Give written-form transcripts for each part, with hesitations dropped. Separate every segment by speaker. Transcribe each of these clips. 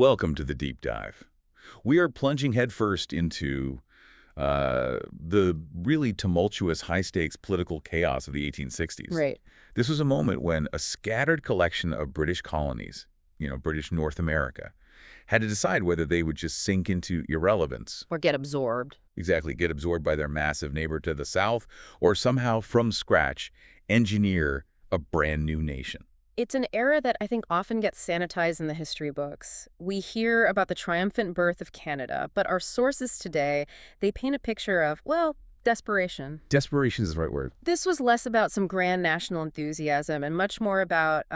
Speaker 1: Welcome to the deep dive. We are plunging headfirst into the really tumultuous, high-stakes political chaos of the 1860s.
Speaker 2: Right.
Speaker 1: This was a moment when a scattered collection of British colonies, British North America, had to decide whether they would just sink into irrelevance,
Speaker 2: Or get absorbed.
Speaker 1: exactly get absorbed by their massive neighbor to the south, or somehow from scratch engineer a brand new nation.
Speaker 2: It's an era that I think often gets sanitized in the history books. We hear about the triumphant birth of Canada, but our sources today, they paint a picture of, well, desperation.
Speaker 1: Desperation is the right word.
Speaker 2: This was less about some grand national enthusiasm and much more about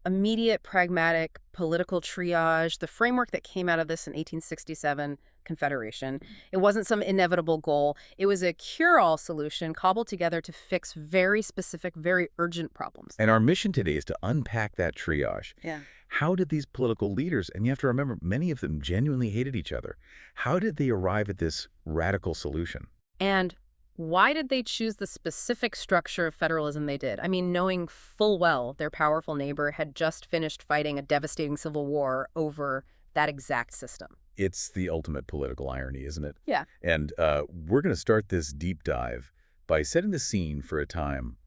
Speaker 2: immediate, pragmatic political triage, the framework that came out of this in 1867 Confederation. It wasn't some inevitable goal. It was a cure-all solution cobbled together to fix very specific, very urgent problems.
Speaker 1: And our mission today is to unpack that triage.
Speaker 2: Yeah.
Speaker 1: How did these political leaders, and you have to remember, many of them genuinely hated each other, how did they arrive at this radical solution?
Speaker 2: And why did they choose the specific structure of federalism they did? I mean, knowing full well their powerful neighbor had just finished fighting a devastating civil war over that exact system.
Speaker 1: It's the ultimate political irony, isn't it?
Speaker 2: Yeah.
Speaker 1: And we're going to start this deep dive by setting the scene for a time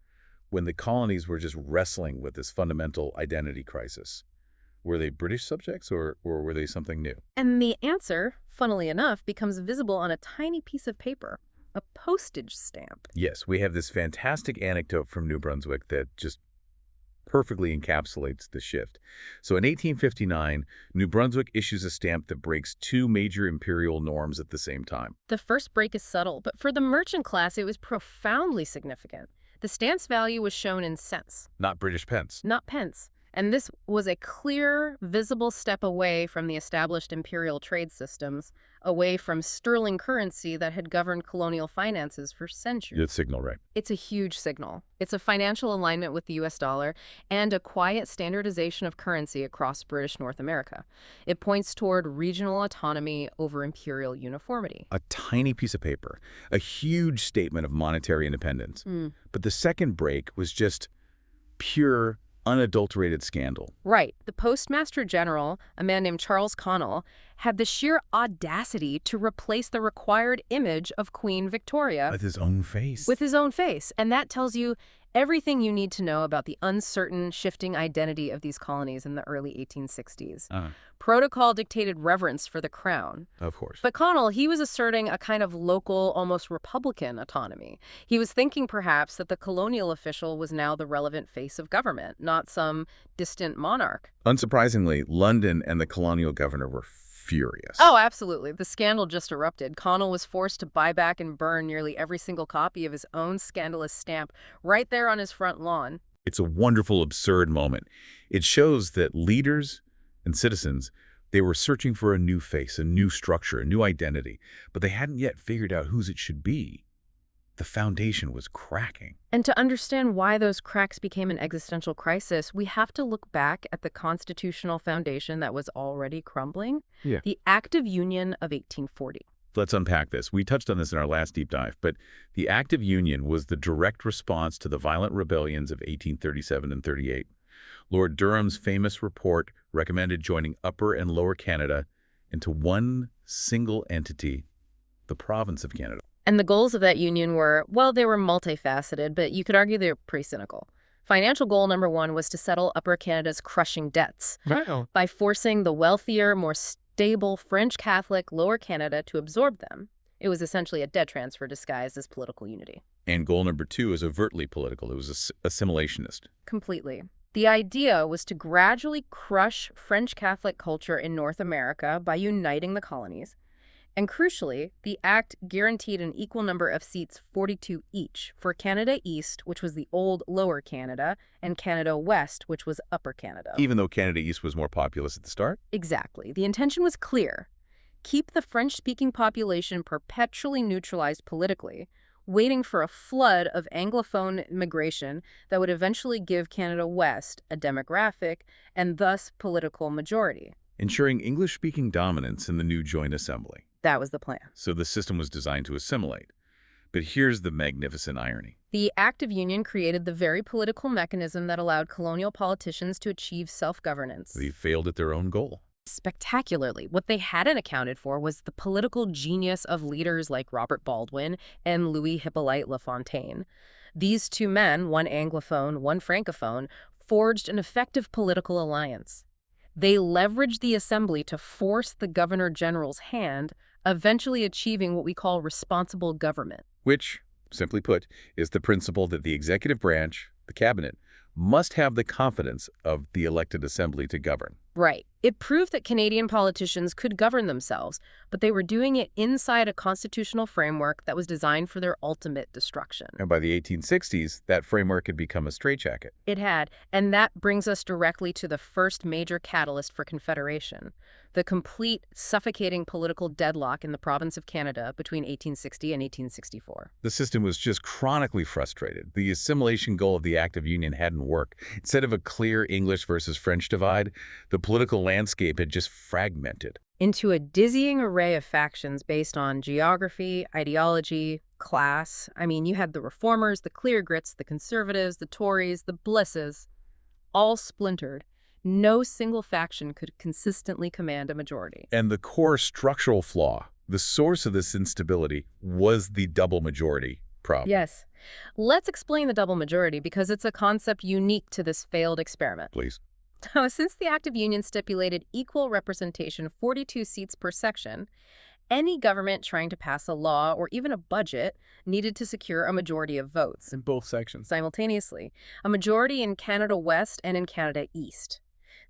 Speaker 1: when the colonies were just wrestling with this fundamental identity crisis. Were they British subjects or were they something new?
Speaker 2: And the answer, funnily enough, becomes visible on a tiny piece of paper, a postage stamp.
Speaker 1: Yes, we have this fantastic anecdote from New Brunswick that just perfectly encapsulates the shift. So in 1859, New Brunswick issues a stamp that breaks two major imperial norms at the same time.
Speaker 2: The first break is subtle, but for the merchant class, it was profoundly significant. The stamp's value was shown in cents,
Speaker 1: Not British pence.
Speaker 2: not pence. And this was a clear, visible step away from the established imperial trade systems, away from sterling currency that had governed colonial finances for centuries.
Speaker 1: Good signal, right?
Speaker 2: It's a huge signal. It's a financial alignment with the U.S. dollar and a quiet standardization of currency across British North America. It points toward regional autonomy over imperial uniformity.
Speaker 1: A tiny piece of paper, a huge statement of monetary independence. But the second break was just pure, unadulterated scandal.
Speaker 2: Right. The Postmaster General, a man named Charles Connell, had the sheer audacity to replace the required image of Queen Victoria
Speaker 1: With his own face.
Speaker 2: with his own face. And that tells you everything you need to know about the uncertain, shifting identity of these colonies in the early 1860s. Protocol dictated reverence for the crown.
Speaker 1: Of course.
Speaker 2: But Connell, he was asserting a kind of local, almost Republican autonomy. He was thinking perhaps that the colonial official was now the relevant face of government, not some distant monarch.
Speaker 1: Unsurprisingly, London and the colonial governor were furious.
Speaker 2: Oh, absolutely. The scandal just erupted. Connell was forced to buy back and burn nearly every single copy of his own scandalous stamp right there on his front lawn.
Speaker 1: It's a wonderful, absurd moment. It shows that leaders and citizens, they were searching for a new face, a new structure, a new identity, but they hadn't yet figured out whose it should be. The foundation was cracking.
Speaker 2: And to understand why those cracks became an existential crisis, we have to look back at the constitutional foundation that was already crumbling.
Speaker 1: Yeah.
Speaker 2: The Act of Union of 1840.
Speaker 1: Let's unpack this. We touched on this in our last deep dive, but the Act of Union was the direct response to the violent rebellions of 1837 and 38. Lord Durham's famous report recommended joining Upper and Lower Canada into one single entity, the province of Canada.
Speaker 2: And the goals of that union were, well, they were multifaceted, but you could argue they're pretty cynical. Financial goal number one was to settle Upper Canada's crushing debts by forcing the wealthier, more stable French Catholic Lower Canada to absorb them. It was essentially a debt transfer disguised as political unity.
Speaker 1: And goal number two is overtly political. It was assimilationist.
Speaker 2: Completely. The idea was to gradually crush French Catholic culture in North America by uniting the colonies. And crucially, the act guaranteed an equal number of seats, 42 each, for Canada East, which was the old Lower Canada, and Canada West, which was Upper Canada.
Speaker 1: Even though Canada East was more populous at the start?
Speaker 2: Exactly. The intention was clear. Keep the French-speaking population perpetually neutralized politically, waiting for a flood of Anglophone immigration that would eventually give Canada West a demographic and thus political majority.
Speaker 1: Ensuring English-speaking dominance in the new joint assembly.
Speaker 2: That was the plan.
Speaker 1: So the system was designed to assimilate. But here's the magnificent irony.
Speaker 2: The Act of Union created the very political mechanism that allowed colonial politicians to achieve self-governance.
Speaker 1: They failed at their own goal.
Speaker 2: spectacularly. What they hadn't accounted for was the political genius of leaders like Robert Baldwin and Louis Hippolyte Lafontaine. These two men, one Anglophone, one Francophone, forged an effective political alliance. They leveraged the assembly to force the governor-general's hand, eventually achieving what we call responsible government.
Speaker 1: Which, simply put, is the principle that the executive branch, the cabinet, must have the confidence of the elected assembly to govern.
Speaker 2: Right. It proved that Canadian politicians could govern themselves, but they were doing it inside a constitutional framework that was designed for their ultimate destruction.
Speaker 1: And by the 1860s, that framework had become a straitjacket.
Speaker 2: It had, and that brings us directly to the first major catalyst for Confederation, the complete, suffocating political deadlock in the province of Canada between 1860 and 1864.
Speaker 1: The system was just chronically frustrated. The assimilation goal of the Act of Union hadn't worked. Instead of a clear English versus French divide, the political landscape had just fragmented
Speaker 2: into a dizzying array of factions based on geography, ideology, class. I mean, you had the Reformers, the Clear Grits, the Conservatives, the Tories, the Blisses, all splintered. No single faction could consistently command a majority.
Speaker 1: And the core structural flaw, the source of this instability, was the double majority problem.
Speaker 2: Yes. Let's explain the double majority because it's a concept unique to this failed experiment.
Speaker 1: Please.
Speaker 2: Now, since the Act of Union stipulated equal representation, 42 seats per section, any government trying to pass a law or even a budget needed to secure a majority of votes.
Speaker 1: In both sections.
Speaker 2: Simultaneously, a majority in Canada West and in Canada East.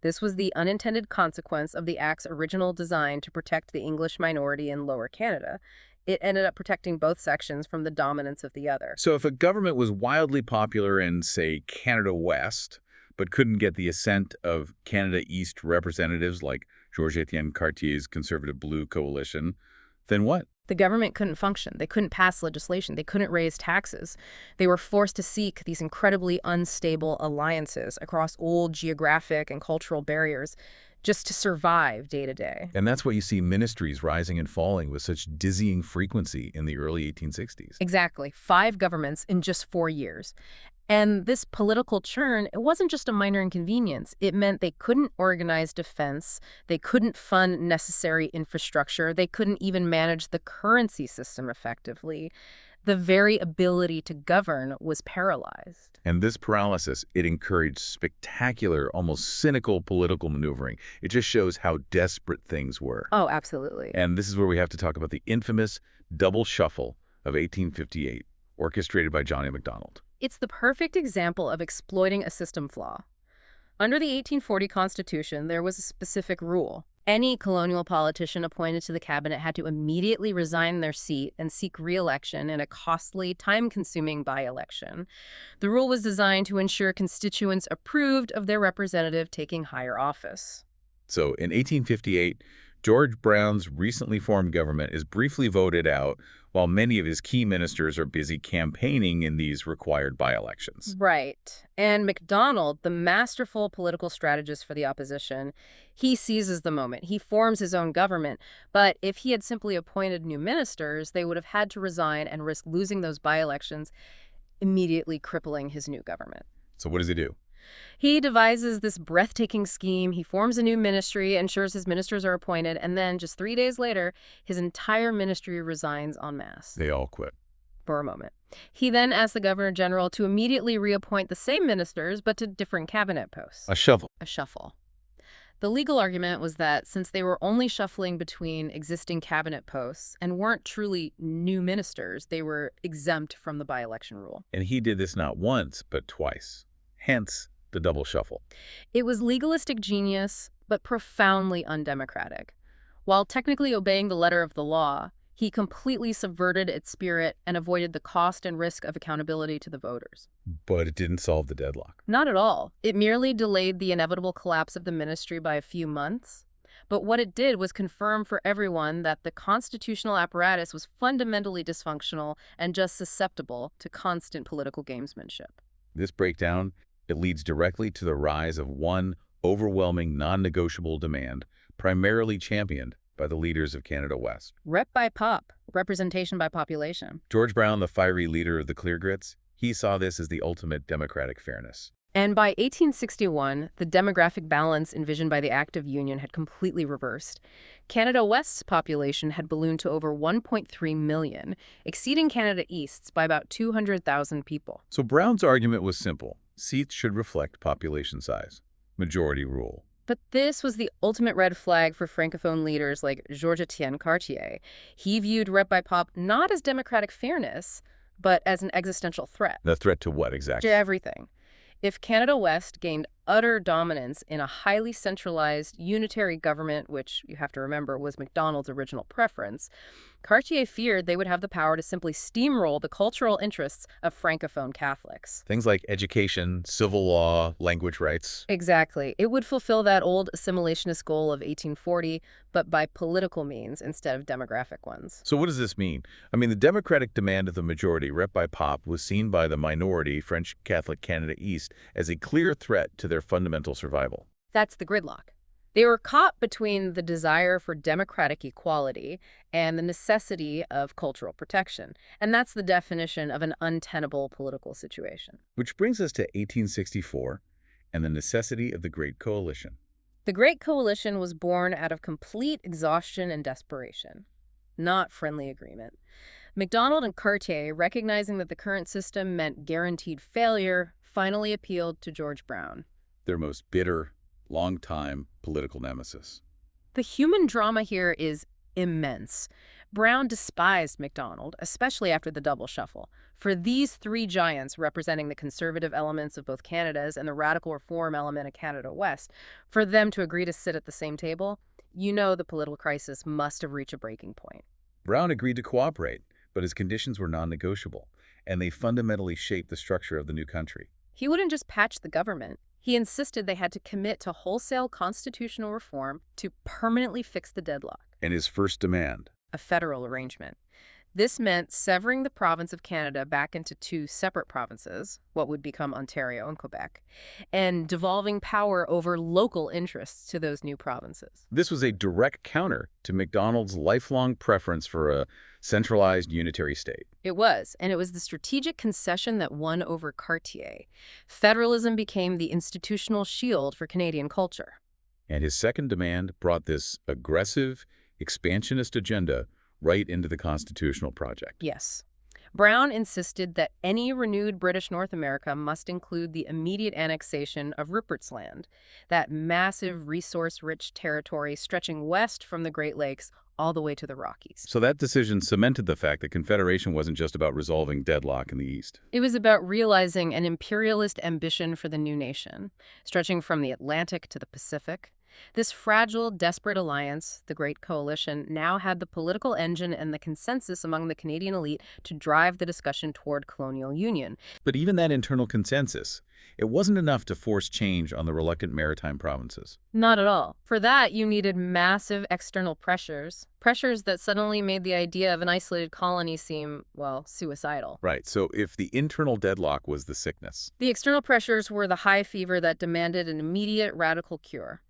Speaker 2: This was the unintended consequence of the Act's original design to protect the English minority in Lower Canada. It ended up protecting both sections from the dominance of the other.
Speaker 1: So if a government was wildly popular in, say, Canada West, but couldn't get the assent of Canada East representatives like Georges-Étienne Cartier's Conservative Blue Coalition, then what?
Speaker 2: The government couldn't function. They couldn't pass legislation. They couldn't raise taxes. They were forced to seek these incredibly unstable alliances across old geographic and cultural barriers just to survive day to day.
Speaker 1: And that's why you see ministries rising and falling with such dizzying frequency in the early 1860s.
Speaker 2: Exactly. 5 governments in just 4 years. And this political churn, it wasn't just a minor inconvenience. It meant they couldn't organize defense, they couldn't fund necessary infrastructure, they couldn't even manage the currency system effectively. The very ability to govern was paralyzed.
Speaker 1: And this paralysis, it encouraged spectacular, almost cynical political maneuvering. It just shows how desperate things were.
Speaker 2: Oh, absolutely.
Speaker 1: And this is where we have to talk about the infamous double shuffle of 1858, orchestrated by John A. Macdonald.
Speaker 2: It's the perfect example of exploiting a system flaw. Under the 1840 Constitution, there was a specific rule. Any colonial politician appointed to the cabinet had to immediately resign their seat and seek re-election in a costly, time-consuming by-election. The rule was designed to ensure constituents approved of their representative taking higher office.
Speaker 1: So in 1858, George Brown's recently formed government is briefly voted out while many of his key ministers are busy campaigning in these required by-elections.
Speaker 2: Right. And Macdonald, the masterful political strategist for the opposition, he seizes the moment. He forms his own government. But if he had simply appointed new ministers, they would have had to resign and risk losing those by-elections, immediately crippling his new government.
Speaker 1: So what does he do?
Speaker 2: He devises this breathtaking scheme. He forms a new ministry, ensures his ministers are appointed, and then just 3 days later, his entire ministry resigns en masse.
Speaker 1: They all quit.
Speaker 2: For a moment. He then asks the governor-general to immediately reappoint the same ministers, but to different cabinet posts.
Speaker 1: A shuffle.
Speaker 2: A shuffle. The legal argument was that since they were only shuffling between existing cabinet posts and weren't truly new ministers, they were exempt from the by-election rule.
Speaker 1: And he did this not once, but twice. Hence, the double shuffle.
Speaker 2: It was legalistic genius, but profoundly undemocratic. While technically obeying the letter of the law, he completely subverted its spirit and avoided the cost and risk of accountability to the voters.
Speaker 1: But it didn't solve the deadlock.
Speaker 2: Not at all. It merely delayed the inevitable collapse of the ministry by a few months. But what it did was confirm for everyone that the constitutional apparatus was fundamentally dysfunctional and just susceptible to constant political gamesmanship.
Speaker 1: This breakdown, it leads directly to the rise of one overwhelming non-negotiable demand, primarily championed by the leaders of Canada West.
Speaker 2: Rep by pop, representation by population.
Speaker 1: George Brown, the fiery leader of the Clear Grits, he saw this as the ultimate democratic fairness.
Speaker 2: And by 1861, the demographic balance envisioned by the Act of Union had completely reversed. Canada West's population had ballooned to over 1.3 million, exceeding Canada East's by about 200,000 people.
Speaker 1: So Brown's argument was simple. Seats should reflect population size. Majority rule.
Speaker 2: But this was the ultimate red flag for Francophone leaders like Georges-Étienne Cartier. He viewed rep by pop not as democratic fairness, but as an existential threat.
Speaker 1: The threat to what exactly?
Speaker 2: To everything. If Canada West gained utter dominance in a highly centralized unitary government, which you have to remember was Macdonald's original preference, Cartier feared they would have the power to simply steamroll the cultural interests of Francophone Catholics.
Speaker 1: Things like education, civil law, language rights.
Speaker 2: Exactly. It would fulfill that old assimilationist goal of 1840, but by political means instead of demographic ones.
Speaker 1: So what does this mean? I mean, the democratic demand of the majority, rep by pop, was seen by the minority, French Catholic Canada East, as a clear threat to their fundamental survival.
Speaker 2: That's the gridlock. They were caught between the desire for democratic equality and the necessity of cultural protection. And that's the definition of an untenable political situation.
Speaker 1: Which brings us to 1864 and the necessity of the Great Coalition.
Speaker 2: The Great Coalition was born out of complete exhaustion and desperation, not friendly agreement. Macdonald and Cartier, recognizing that the current system meant guaranteed failure, finally appealed to George Brown,
Speaker 1: Their most bitter, long-time political nemesis.
Speaker 2: The human drama here is immense. Brown despised Macdonald, especially after the double shuffle. For these three giants representing the conservative elements of both Canada's and the radical reform element of Canada West, for them to agree to sit at the same table, you know the political crisis must have reached a breaking point.
Speaker 1: Brown agreed to cooperate, but his conditions were non-negotiable, and they fundamentally shaped the structure of the new country.
Speaker 2: He wouldn't just patch the government. He insisted they had to commit to wholesale constitutional reform to permanently fix the deadlock.
Speaker 1: And his first demand?
Speaker 2: A federal arrangement. This meant severing the province of Canada back into two separate provinces, what would become Ontario and Quebec, and devolving power over local interests to those new provinces.
Speaker 1: This was a direct counter to Macdonald's lifelong preference for a centralized unitary state.
Speaker 2: It was, and it was the strategic concession that won over Cartier. Federalism became the institutional shield for Canadian culture.
Speaker 1: And his second demand brought this aggressive, expansionist agenda right into the constitutional project.
Speaker 2: Yes. Brown insisted that any renewed British North America must include the immediate annexation of Rupert's Land, that massive resource-rich territory stretching west from the Great Lakes all the way to the Rockies.
Speaker 1: So that decision cemented the fact that Confederation wasn't just about resolving deadlock in the East.
Speaker 2: It was about realizing an imperialist ambition for the new nation, stretching from the Atlantic to the Pacific. This fragile, desperate alliance, the Great Coalition, now had the political engine and the consensus among the Canadian elite to drive the discussion toward colonial union.
Speaker 1: But even that internal consensus, it wasn't enough to force change on the reluctant maritime provinces.
Speaker 2: Not at all. For that, you needed massive external pressures that suddenly made the idea of an isolated colony seem, well, suicidal.
Speaker 1: Right, so if the internal deadlock was the sickness,
Speaker 2: the external pressures were the high fever that demanded an immediate radical cure.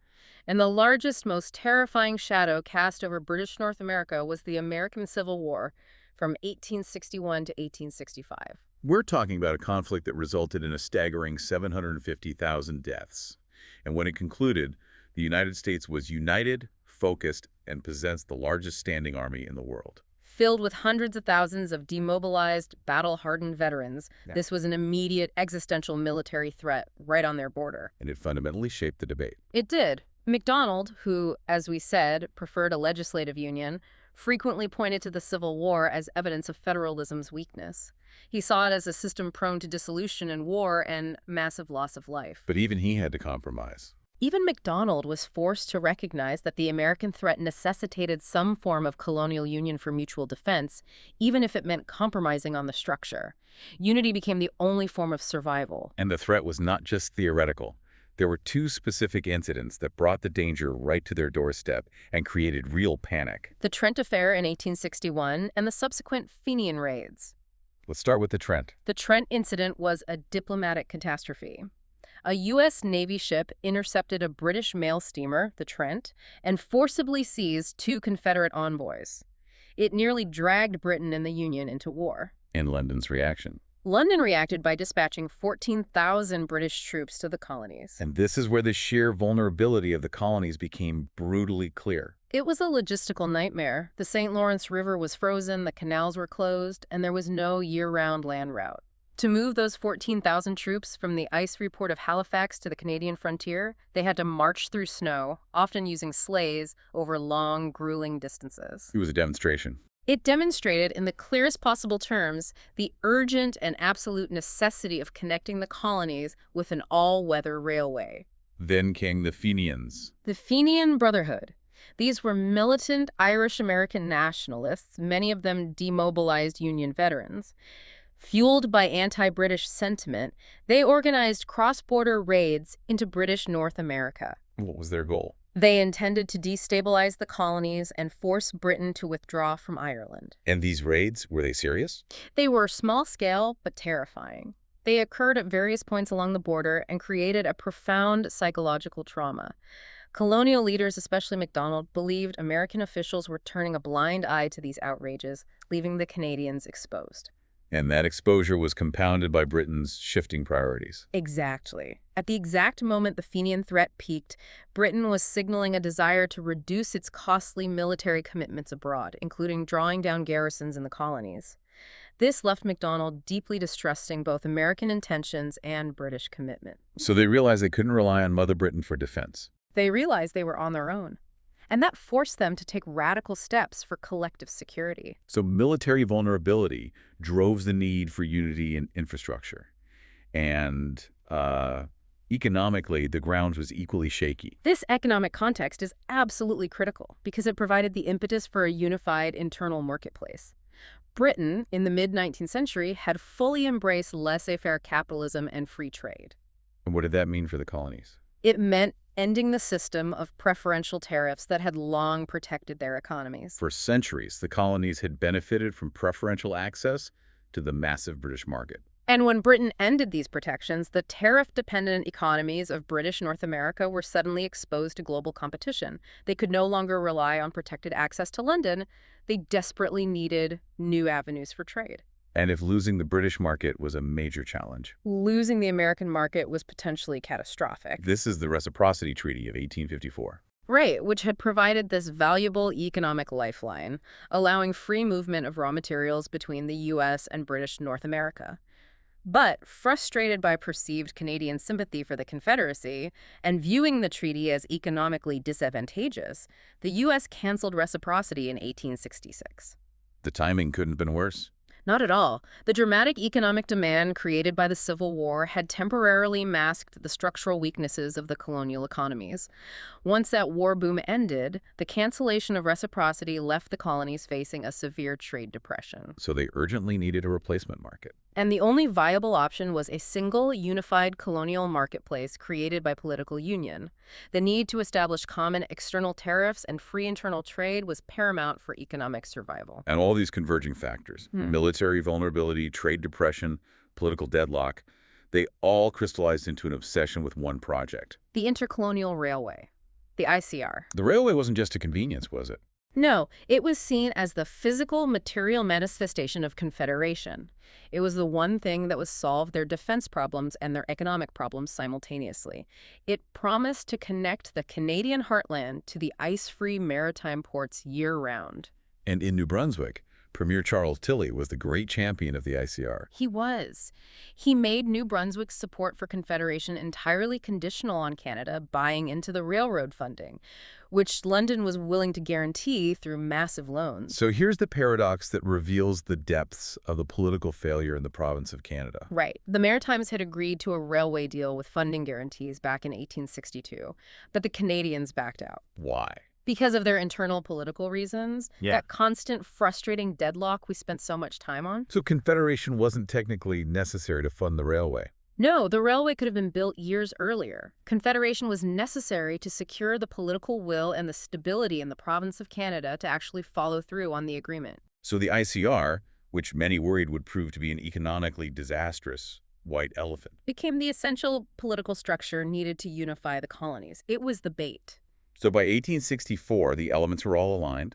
Speaker 2: And the largest, most terrifying shadow cast over British North America was the American Civil War from 1861 to 1865.
Speaker 1: we're talking about a conflict that resulted in a staggering 750,000 deaths. And when it concluded, the United States was united, focused, and possessed the largest standing army in the world.
Speaker 2: Filled with hundreds of thousands of demobilized, battle-hardened veterans, This was an immediate existential military threat right on their border.
Speaker 1: And it fundamentally shaped the debate.
Speaker 2: It did. Macdonald, who, as we said, preferred a legislative union, frequently pointed to the Civil War as evidence of federalism's weakness. He saw it as a system prone to dissolution and war and massive loss of life.
Speaker 1: But even he had to compromise.
Speaker 2: Even Macdonald was forced to recognize that the American threat necessitated some form of colonial union for mutual defense, even if it meant compromising on the structure. Unity became the only form of survival.
Speaker 1: And the threat was not just theoretical. There were two specific incidents that brought the danger right to their doorstep and created real panic.
Speaker 2: The Trent Affair in 1861 and the subsequent Fenian raids.
Speaker 1: Let's start with the Trent.
Speaker 2: The Trent incident was a diplomatic catastrophe. A U.S. Navy ship intercepted a British mail steamer, the Trent, and forcibly seized two Confederate envoys. It nearly dragged Britain and the Union into war.
Speaker 1: And London's reaction.
Speaker 2: London reacted by dispatching 14,000 British troops to the colonies.
Speaker 1: And this is where the sheer vulnerability of the colonies became brutally clear.
Speaker 2: It was a logistical nightmare. The St. Lawrence River was frozen, the canals were closed, and there was no year-round land route. To move those 14,000 troops from the ice-free port of Halifax to the Canadian frontier, they had to march through snow, often using sleighs, over long, grueling distances.
Speaker 1: It was a demonstration.
Speaker 2: It demonstrated in the clearest possible terms the urgent and absolute necessity of connecting the colonies with an all-weather railway.
Speaker 1: Then came the Fenians.
Speaker 2: The Fenian Brotherhood. These were militant Irish-American nationalists, many of them demobilized Union veterans. Fueled by anti-British sentiment, they organized cross-border raids into British North America.
Speaker 1: What was their goal?
Speaker 2: They intended to destabilize the colonies and force Britain to withdraw from Ireland.
Speaker 1: And these raids, were they serious?
Speaker 2: They were small-scale but terrifying. They occurred at various points along the border and created a profound psychological trauma. Colonial leaders, especially MacDonald, believed American officials were turning a blind eye to these outrages, leaving the Canadians exposed.
Speaker 1: And that exposure was compounded by Britain's shifting priorities.
Speaker 2: Exactly. At the exact moment the Fenian threat peaked, Britain was signaling a desire to reduce its costly military commitments abroad, including drawing down garrisons in the colonies. This left MacDonald deeply distrusting both American intentions and British commitment.
Speaker 1: So they realized they couldn't rely on Mother Britain for defense.
Speaker 2: They realized they were on their own. And that forced them to take radical steps for collective security.
Speaker 1: So military vulnerability drove the need for unity in infrastructure. And economically, the ground was equally shaky.
Speaker 2: This economic context is absolutely critical because it provided the impetus for a unified internal marketplace. Britain, in the mid-19th century, had fully embraced laissez-faire capitalism and free trade.
Speaker 1: And what did that mean for the colonies?
Speaker 2: It meant ending the system of preferential tariffs that had long protected their economies.
Speaker 1: For centuries, the colonies had benefited from preferential access to the massive British market.
Speaker 2: And when Britain ended these protections, the tariff-dependent economies of British North America were suddenly exposed to global competition. They could no longer rely on protected access to London. They desperately needed new avenues for trade.
Speaker 1: And if losing the British market was a major challenge.
Speaker 2: Losing the American market was potentially catastrophic.
Speaker 1: This is the Reciprocity Treaty of 1854.
Speaker 2: Right, which had provided this valuable economic lifeline, allowing free movement of raw materials between the U.S. and British North America. But, frustrated by perceived Canadian sympathy for the Confederacy and viewing the treaty as economically disadvantageous, the U.S. canceled reciprocity in 1866.
Speaker 1: The timing couldn't have been worse.
Speaker 2: Not at all. The dramatic economic demand created by the Civil War had temporarily masked the structural weaknesses of the colonial economies. Once that war boom ended, the cancellation of reciprocity left the colonies facing a severe trade depression.
Speaker 1: So they urgently needed a replacement market.
Speaker 2: And the only viable option was a single, unified colonial marketplace created by political union. The need to establish common external tariffs and free internal trade was paramount for economic survival.
Speaker 1: And all these converging factors, military vulnerability, trade depression, political deadlock, they all crystallized into an obsession with one project.
Speaker 2: The Intercolonial Railway, the ICR.
Speaker 1: The railway wasn't just a convenience, was it?
Speaker 2: No, it was seen as the physical, material manifestation of Confederation. It was the one thing that would solve their defense problems and their economic problems simultaneously. It promised to connect the Canadian heartland to the ice-free maritime ports year-round.
Speaker 1: And in New Brunswick, Premier Charles Tilley was the great champion of the ICR.
Speaker 2: He was. He made New Brunswick's support for Confederation entirely conditional on Canada buying into the railroad funding, which London was willing to guarantee through massive loans.
Speaker 1: So here's the paradox that reveals the depths of the political failure in the province of Canada.
Speaker 2: Right. The Maritimes had agreed to a railway deal with funding guarantees back in 1862, but the Canadians backed out.
Speaker 1: Why?
Speaker 2: Because of their internal political reasons,
Speaker 1: Yeah.
Speaker 2: that constant frustrating deadlock we spent so much time on.
Speaker 1: So Confederation wasn't technically necessary to fund the railway.
Speaker 2: No, the railway could have been built years earlier. Confederation was necessary to secure the political will and the stability in the province of Canada to actually follow through on the agreement.
Speaker 1: So the ICR, which many worried would prove to be an economically disastrous white elephant,
Speaker 2: Became the essential political structure needed to unify the colonies. It was the bait.
Speaker 1: So by 1864, the elements were all aligned.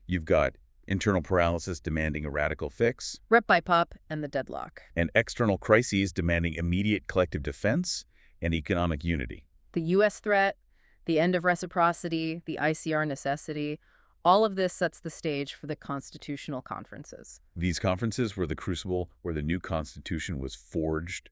Speaker 1: You've got Internal paralysis demanding a radical fix,
Speaker 2: Rep by Pop and the deadlock.
Speaker 1: and external crises demanding immediate collective defense and economic unity.
Speaker 2: The U.S. threat, the end of reciprocity, the ICR necessity, all of this sets the stage for the constitutional conferences.
Speaker 1: These conferences were the crucible where the new Constitution was forged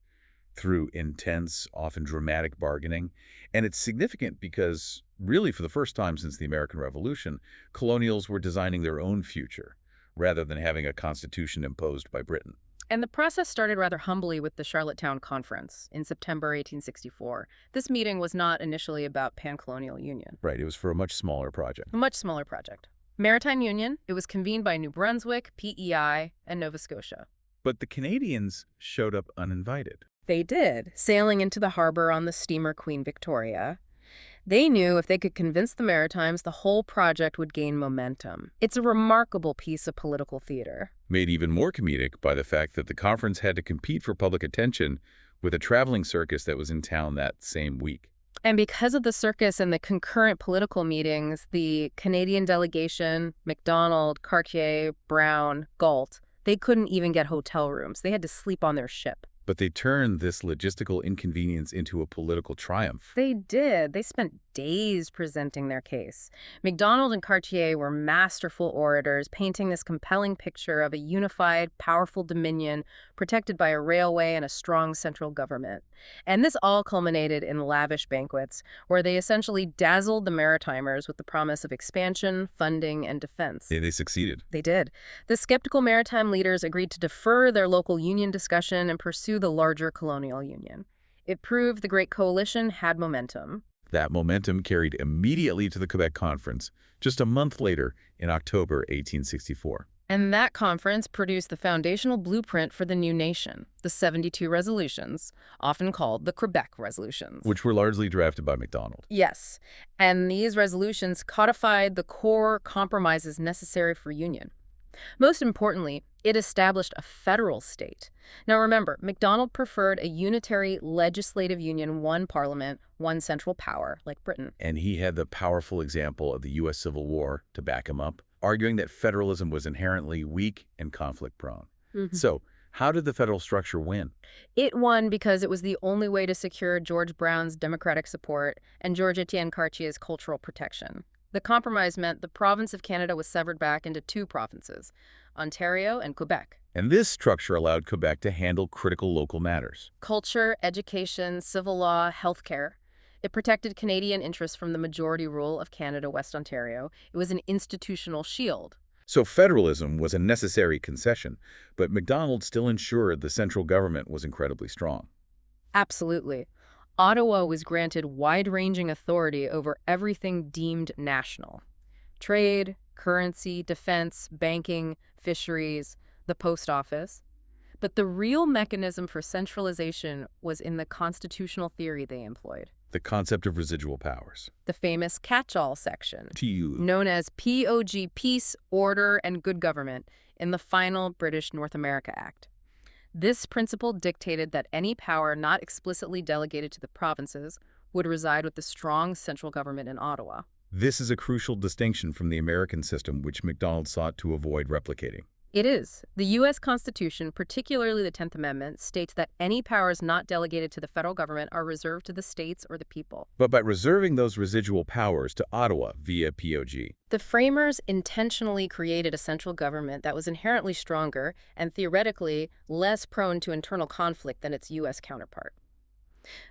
Speaker 1: through intense, often dramatic bargaining. And it's significant because, really for the first time since the American Revolution, colonials were designing their own future rather than having a constitution imposed by Britain.
Speaker 2: And the process started rather humbly with the Charlottetown Conference in September 1864. This meeting was not initially about pan-colonial union.
Speaker 1: Right, it was for a much smaller project.
Speaker 2: A much smaller project. Maritime Union, it was convened by New Brunswick, PEI, and Nova Scotia.
Speaker 1: But the Canadians showed up uninvited.
Speaker 2: They did, sailing into the harbor on the steamer Queen Victoria. They knew if they could convince the Maritimes, the whole project would gain momentum. It's a remarkable piece of political theater.
Speaker 1: Made even more comedic by the fact that the conference had to compete for public attention with a traveling circus that was in town that same week.
Speaker 2: And because of the circus and the concurrent political meetings, the Canadian delegation, Macdonald, Cartier, Brown, Galt, they couldn't even get hotel rooms. They had to sleep on their ship.
Speaker 1: But they turned this logistical inconvenience into a political triumph.
Speaker 2: They did. They spent days presenting their case. Macdonald and Cartier were masterful orators, painting this compelling picture of a unified, powerful dominion protected by a railway and a strong central government. And this all culminated in lavish banquets, where they essentially dazzled the Maritimers with the promise of expansion, funding, and defense.
Speaker 1: They succeeded.
Speaker 2: They did. The skeptical maritime leaders agreed to defer their local union discussion and pursue the larger colonial union. It proved the Great Coalition had momentum.
Speaker 1: That momentum carried immediately to the Quebec Conference, just a month later in October 1864.
Speaker 2: And that conference produced the foundational blueprint for the new nation, the 72 resolutions, often called the Quebec Resolutions.
Speaker 1: Which were largely drafted by Macdonald.
Speaker 2: Yes, and these resolutions codified the core compromises necessary for union. Most importantly, it established a federal state. Now remember, Macdonald preferred a unitary legislative union, one parliament, one central power, like Britain.
Speaker 1: And he had the powerful example of the U.S. Civil War to back him up, arguing that federalism was inherently weak and conflict-prone. So, how did the federal structure win?
Speaker 2: It won because it was the only way to secure George Brown's democratic support and Georges-Étienne Cartier's cultural protection. The compromise meant the province of Canada was severed back into two provinces, Ontario and Quebec.
Speaker 1: And this structure allowed Quebec to handle critical local matters.
Speaker 2: Culture, education, civil law, healthcare. It protected Canadian interests from the majority rule of Canada, West Ontario. It was an institutional shield.
Speaker 1: So federalism was a necessary concession, but Macdonald still ensured the central government was incredibly strong.
Speaker 2: Absolutely. Ottawa was granted wide-ranging authority over everything deemed national. Trade, currency, defense, banking, fisheries, the post office. But the real mechanism for centralization was in the constitutional theory they employed.
Speaker 1: The concept of residual powers.
Speaker 2: The famous catch-all section,
Speaker 1: TU.
Speaker 2: known as POG, Peace, Order, and Good Government, in the final British North America Act. This principle dictated that any power not explicitly delegated to the provinces would reside with the strong central government in Ottawa.
Speaker 1: This is a crucial distinction from the American system, which Macdonald sought to avoid replicating.
Speaker 2: It is. The U.S. Constitution, particularly the 10th Amendment, states that any powers not delegated to the federal government are reserved to the states or the people.
Speaker 1: But by reserving those residual powers to Ottawa via POG,
Speaker 2: the framers intentionally created a central government that was inherently stronger and theoretically less prone to internal conflict than its U.S. counterpart.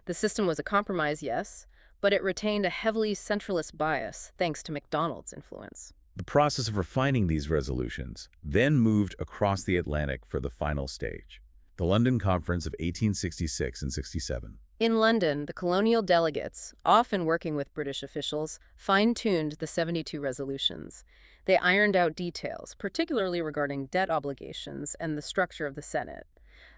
Speaker 2: The system was a compromise, yes, but it retained a heavily centralist bias thanks to Macdonald's influence.
Speaker 1: the process of refining these resolutions then moved across the Atlantic for the final stage, the London Conference of 1866 and 67.
Speaker 2: In London, the colonial delegates, often working with British officials, fine-tuned the 72 resolutions. They ironed out details, particularly regarding debt obligations and the structure of the Senate.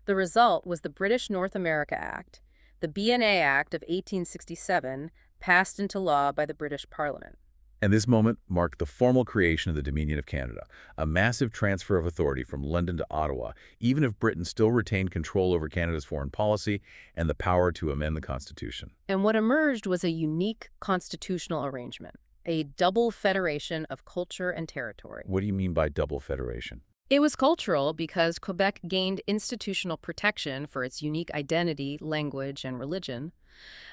Speaker 2: The result was the British North America Act, the BNA Act of 1867, passed into law by the British Parliament.
Speaker 1: And this moment marked the formal creation of the Dominion of Canada, a massive transfer of authority from London to Ottawa, even if Britain still retained control over Canada's foreign policy and the power to amend the Constitution.
Speaker 2: And what emerged was a unique constitutional arrangement. a double federation of culture and territory.
Speaker 1: What do you mean by double federation?
Speaker 2: It was cultural because Quebec gained institutional protection for its unique identity, language, and religion.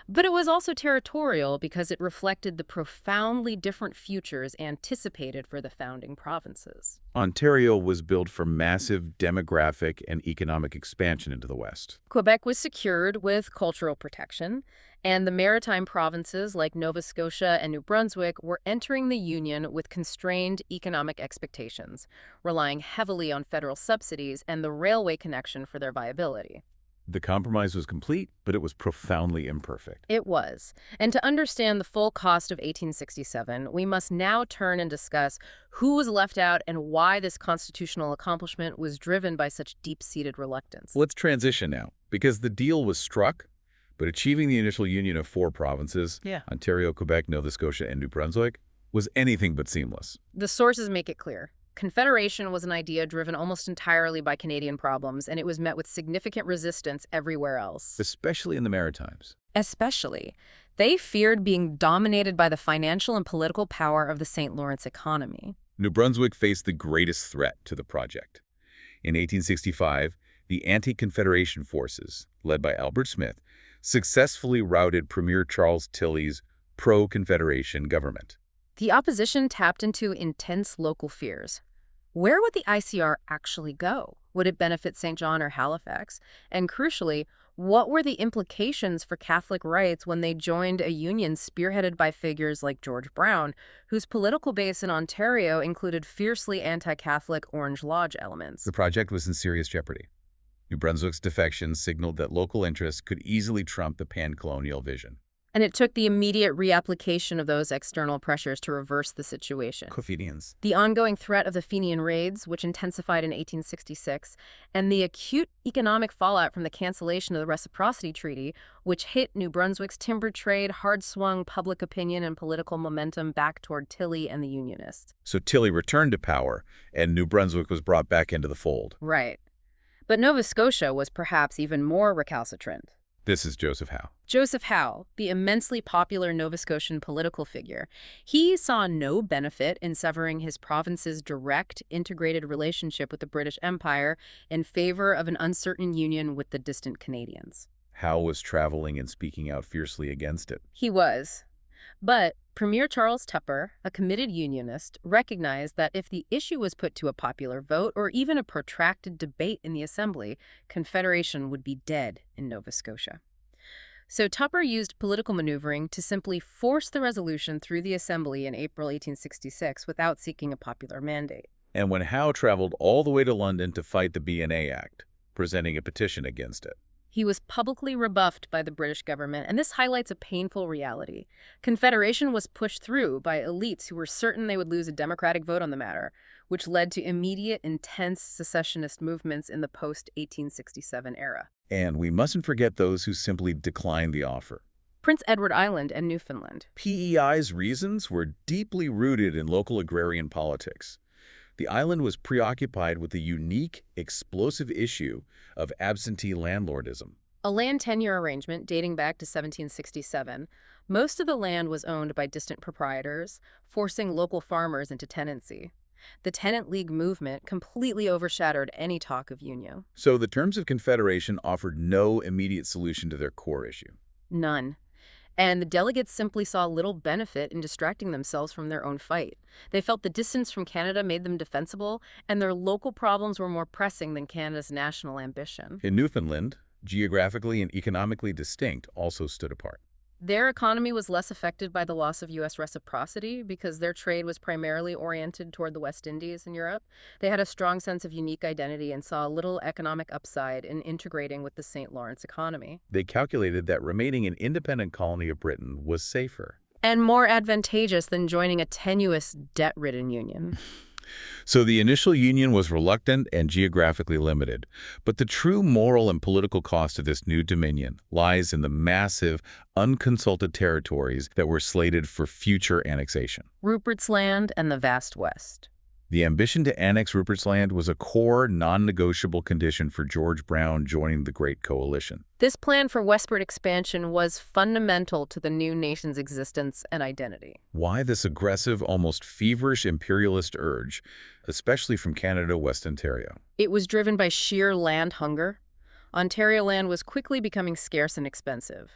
Speaker 2: But it was also territorial because it reflected the profoundly different futures anticipated for the founding provinces.
Speaker 1: Ontario was built for massive demographic and economic expansion into the West.
Speaker 2: Quebec was secured with cultural protection, and the maritime provinces like Nova Scotia and New Brunswick were entering the Union with constrained economic expectations, relying heavily on federal subsidies and the railway connection for their viability.
Speaker 1: The compromise was complete, but it was profoundly imperfect.
Speaker 2: It was. And to understand the full cost of 1867, we must now turn and discuss who was left out and why this constitutional accomplishment was driven by such deep-seated reluctance.
Speaker 1: Let's transition now, because the deal was struck, but achieving the initial union of 4 provinces, Ontario, Quebec, Nova Scotia, and New Brunswick, was anything but seamless.
Speaker 2: The sources make it clear. Confederation was an idea driven almost entirely by Canadian problems, and it was met with significant resistance everywhere else.
Speaker 1: Especially in the Maritimes.
Speaker 2: Especially. They feared being dominated by the financial and political power of the St. Lawrence economy.
Speaker 1: New Brunswick faced the greatest threat to the project. In 1865, the anti-Confederation forces, led by Albert Smith, successfully routed Premier Charles Tilley's pro-Confederation government.
Speaker 2: The opposition tapped into intense local fears. Where would the ICR actually go? Would it benefit St. John or Halifax? And crucially, what were the implications for Catholic rights when they joined a union spearheaded by figures like George Brown, whose political base in Ontario included fiercely anti-Catholic Orange Lodge elements?
Speaker 1: The project was in serious jeopardy. New Brunswick's defection signaled that local interests could easily trump the pan-colonial vision.
Speaker 2: And it took the immediate reapplication of those external pressures to reverse the situation.
Speaker 1: Confederans.
Speaker 2: The ongoing threat of the Fenian raids, which intensified in 1866, and the acute economic fallout from the cancellation of the Reciprocity Treaty, which hit New Brunswick's timber trade, hard-swung public opinion and political momentum back toward Tilley and the Unionists.
Speaker 1: So Tilley returned to power, and New Brunswick was brought back into the fold.
Speaker 2: Right. But Nova Scotia was perhaps even more recalcitrant.
Speaker 1: This is Joseph Howe.
Speaker 2: Joseph Howe, the immensely popular Nova Scotian political figure, he saw no benefit in severing his province's direct, integrated relationship with the British Empire in favor of an uncertain union with the distant Canadians.
Speaker 1: Howe was traveling and speaking out fiercely against it.
Speaker 2: He was. But Premier Charles Tupper, a committed unionist, recognized that if the issue was put to a popular vote or even a protracted debate in the Assembly, Confederation would be dead in Nova Scotia. So Tupper used political maneuvering to simply force the resolution through the Assembly in April 1866 without seeking a popular mandate.
Speaker 1: And when Howe traveled all the way to London to fight the BNA Act, presenting a petition against it,
Speaker 2: he was publicly rebuffed by the British government, and this highlights a painful reality. Confederation was pushed through by elites who were certain they would lose a democratic vote on the matter, which led to immediate, intense secessionist movements in the post-1867 era.
Speaker 1: And we mustn't forget those who simply declined the offer.
Speaker 2: Prince Edward Island and Newfoundland.
Speaker 1: PEI's reasons were deeply rooted in local agrarian politics. The island was preoccupied with the unique, explosive issue of absentee landlordism.
Speaker 2: A land tenure arrangement dating back to 1767, most of the land was owned by distant proprietors, forcing local farmers into tenancy. The tenant league movement completely overshadowed any talk of union.
Speaker 1: So the terms of Confederation offered no immediate solution to their core issue.
Speaker 2: None. And the delegates simply saw little benefit in distracting themselves from their own fight. They felt the distance from Canada made them defensible, and their local problems were more pressing than Canada's national ambition.
Speaker 1: In Newfoundland, geographically and economically distinct, also stood apart.
Speaker 2: Their economy was less affected by the loss of U.S. reciprocity because their trade was primarily oriented toward the West Indies and Europe. They had a strong sense of unique identity and saw little economic upside in integrating with the St. Lawrence economy.
Speaker 1: They calculated that remaining an independent colony of Britain was safer
Speaker 2: and more advantageous than joining a tenuous, debt-ridden union.
Speaker 1: So the initial union was reluctant and geographically limited, but the true moral and political cost of this new dominion lies in the massive, unconsulted territories that were slated for future annexation.
Speaker 2: Rupert's Land and the vast West.
Speaker 1: The ambition to annex Rupert's Land was a core, non-negotiable condition for George Brown joining the Great Coalition.
Speaker 2: This plan for westward expansion was fundamental to the new nation's existence and identity.
Speaker 1: Why this aggressive, almost feverish imperialist urge, especially from Canada, West Ontario?
Speaker 2: It was driven by sheer land hunger. Ontario land was quickly becoming scarce and expensive.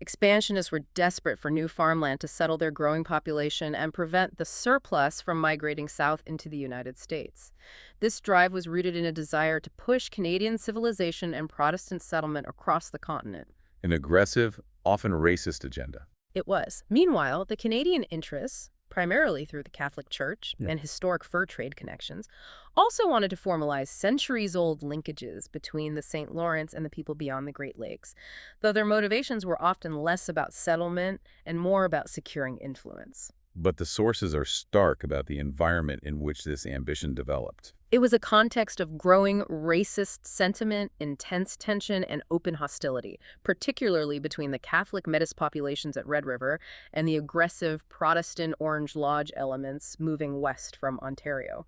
Speaker 2: Expansionists were desperate for new farmland to settle their growing population and prevent the surplus from migrating south into the United States. This drive was rooted in a desire to push Canadian civilization and Protestant settlement across the continent.
Speaker 1: An aggressive, often racist agenda.
Speaker 2: It was. Meanwhile, the Canadian interests, primarily through the Catholic Church and historic fur trade connections, also wanted to formalize centuries-old linkages between the St. Lawrence and the people beyond the Great Lakes, though their motivations were often less about settlement and more about securing influence.
Speaker 1: But the sources are stark about the environment in which this ambition developed.
Speaker 2: It was a context of growing racist sentiment, intense tension, and open hostility, particularly between the Catholic Métis populations at Red River and the aggressive Protestant Orange Lodge elements moving west from Ontario.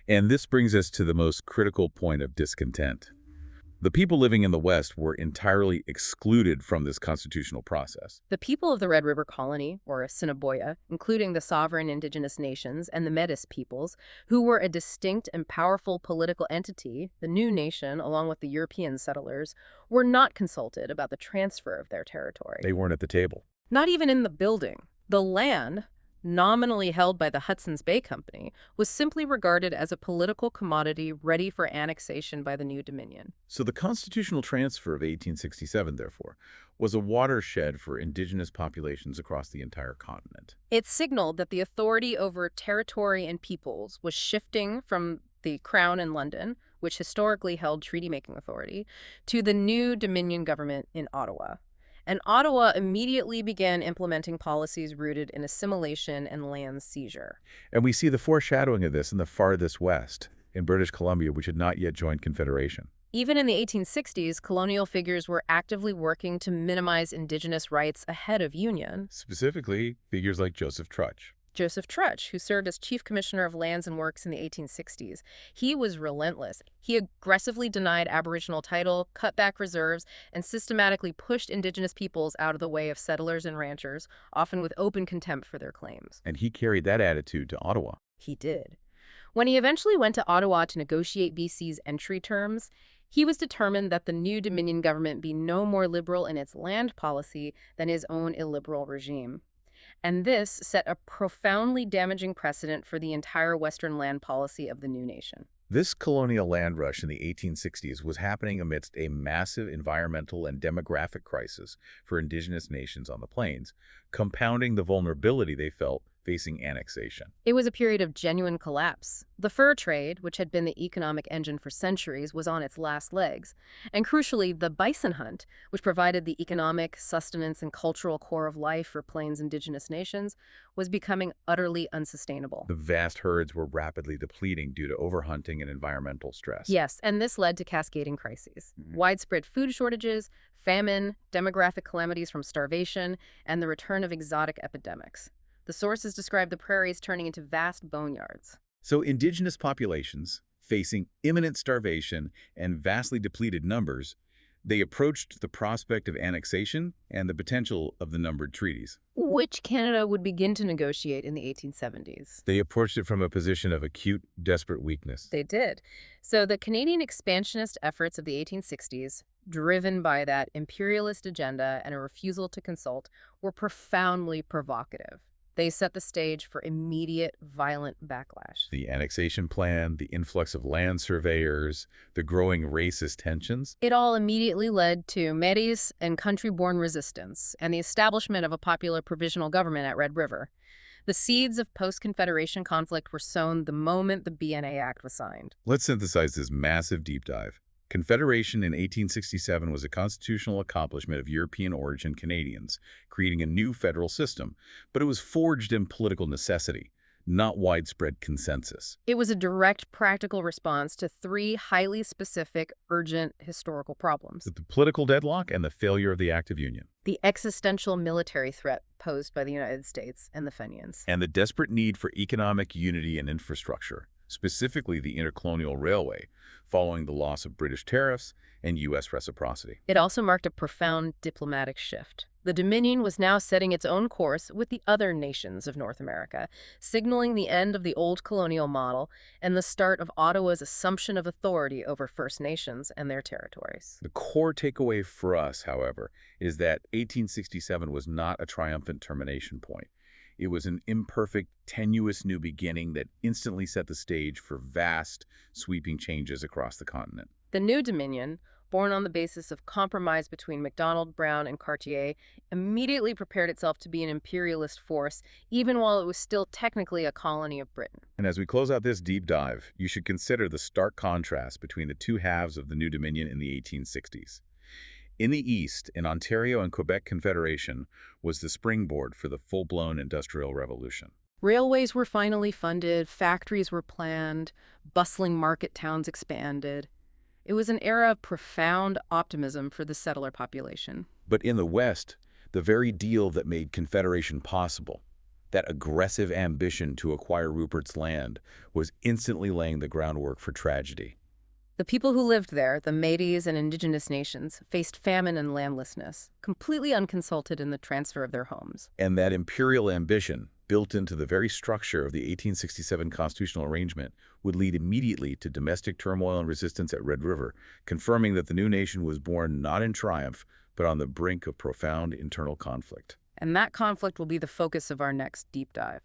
Speaker 1: And this brings us to the most critical point of discontent. The people living in the West were entirely excluded from this constitutional process.
Speaker 2: The people of the Red River Colony, or Assiniboia, including the sovereign Indigenous nations and the Métis peoples, who were a distinct and powerful political entity, the new nation, along with the European settlers, were not consulted about the transfer of their territory.
Speaker 1: They weren't at the table.
Speaker 2: Not even in the building. The land, nominally held by the Hudson's Bay Company, was simply regarded as a political commodity ready for annexation by the new Dominion.
Speaker 1: So the constitutional transfer of 1867, therefore, was a watershed for Indigenous populations across the entire continent.
Speaker 2: It signaled that the authority over territory and peoples was shifting from the Crown in London, which historically held treaty-making authority, to the new Dominion government in Ottawa. And Ottawa immediately began implementing policies rooted in assimilation and land seizure.
Speaker 1: And we see the foreshadowing of this in the farthest west, in British Columbia, which had not yet joined Confederation.
Speaker 2: Even in the 1860s, colonial figures were actively working to minimize Indigenous rights ahead of Union.
Speaker 1: Specifically, figures like Joseph Trutch.
Speaker 2: Joseph Trutch, who served as Chief Commissioner of Lands and Works in the 1860s. He was relentless. He aggressively denied Aboriginal title, cut back reserves, and systematically pushed Indigenous peoples out of the way of settlers and ranchers, often with open contempt for their claims.
Speaker 1: And he carried that attitude to Ottawa.
Speaker 2: He did. When he eventually went to Ottawa to negotiate BC's entry terms, he was determined that the new Dominion government be no more liberal in its land policy than his own illiberal regime. And this set a profoundly damaging precedent for the entire Western land policy of the new nation.
Speaker 1: This colonial land rush in the 1860s was happening amidst a massive environmental and demographic crisis for Indigenous nations on the plains, compounding the vulnerability they felt facing annexation.
Speaker 2: It was a period of genuine collapse. The fur trade, which had been the economic engine for centuries, was on its last legs. And crucially, the bison hunt, which provided the economic, sustenance, and cultural core of life for Plains Indigenous nations, was becoming utterly unsustainable.
Speaker 1: The vast herds were rapidly depleting due to overhunting and environmental stress.
Speaker 2: Yes, and this led to cascading crises. Widespread food shortages, famine, demographic calamities from starvation, and the return of exotic epidemics. The sources describe the prairies turning into vast boneyards.
Speaker 1: So Indigenous populations, facing imminent starvation and vastly depleted numbers, they approached the prospect of annexation and the potential of the numbered treaties,
Speaker 2: which Canada would begin to negotiate in the 1870s.
Speaker 1: They approached it from a position of acute, desperate weakness.
Speaker 2: They did. So the Canadian expansionist efforts of the 1860s, driven by that imperialist agenda and a refusal to consult, were profoundly provocative. They set the stage for immediate, violent backlash.
Speaker 1: The annexation plan, the influx of land surveyors, the growing racist tensions.
Speaker 2: It all immediately led to Métis and country-born resistance and the establishment of a popular provisional government at Red River. The seeds of post-Confederation conflict were sown the moment the BNA Act was signed.
Speaker 1: Let's synthesize this massive deep dive. Confederation in 1867 was a constitutional accomplishment of European origin Canadians, creating a new federal system, but it was forged in political necessity, not widespread consensus.
Speaker 2: It was a direct, practical response to three highly specific, urgent historical problems.
Speaker 1: The political deadlock and the failure of the Act of Union.
Speaker 2: The existential military threat posed by the United States and the Fenians.
Speaker 1: And the desperate need for economic unity and infrastructure. specifically the intercolonial railway, following the loss of British tariffs and U.S. reciprocity.
Speaker 2: It also marked a profound diplomatic shift. The Dominion was now setting its own course with the other nations of North America, signaling the end of the old colonial model and the start of Ottawa's assumption of authority over First Nations and their territories.
Speaker 1: The core takeaway for us, however, is that 1867 was not a triumphant termination point. It was an imperfect, tenuous new beginning that instantly set the stage for vast, sweeping changes across the continent.
Speaker 2: The new Dominion, born on the basis of compromise between Macdonald, Brown, and Cartier, immediately prepared itself to be an imperialist force, even while it was still technically a colony of Britain.
Speaker 1: And as we close out this deep dive, you should consider the stark contrast between the two halves of the new Dominion in the 1860s. In the East, an Ontario and Quebec Confederation was the springboard for the full-blown Industrial Revolution.
Speaker 2: Railways were finally funded, factories were planned, bustling market towns expanded. It was an era of profound optimism for the settler population.
Speaker 1: But in the West, the very deal that made Confederation possible, that aggressive ambition to acquire Rupert's land, was instantly laying the groundwork for tragedy.
Speaker 2: The people who lived there, the Métis and Indigenous nations, faced famine and landlessness, completely unconsulted in the transfer of their homes.
Speaker 1: And that imperial ambition, built into the very structure of the 1867 constitutional arrangement, would lead immediately to domestic turmoil and resistance at Red River, confirming that the new nation was born not in triumph, but on the brink of profound internal conflict.
Speaker 2: And that conflict will be the focus of our next deep dive.